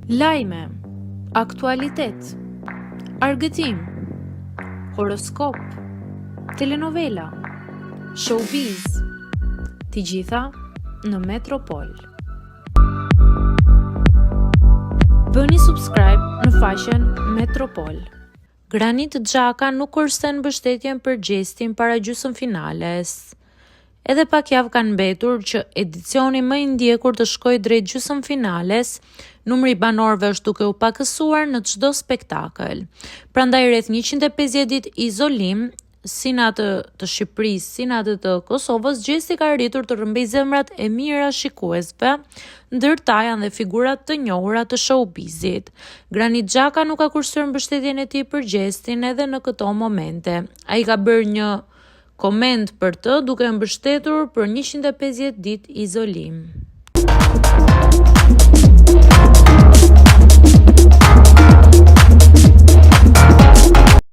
Lajme, aktualitet, argëtim, horoskop, telenovela, showbiz, të gjitha në Metropol. Bëni subscribe në faqen Metropol. Granit Xhaka nuk kursen mbështetjen për Gjestin para gjysmëfinales. Edhe pak javë kanë mbetur që edicioni më i ndjekur të shkojë drejt gjysmëfinales, numri i banorëve është duke u pakësuar në çdo spektakël. Prandaj rreth 150 ditë izolim, si në atë të Shqipërisë, si në atë të Kosovës, Gjesti ka arritur të rrëmbej zemrat e mira shikuesve, ndërta janë dhe figurat të njohura të showbizit. Granit Xhaka nuk ka kursyer mbështetjen e tij për Gjestin edhe në këto momente. Ai ka bërë një koment për të, duke mbështetur për 150 ditë izolim.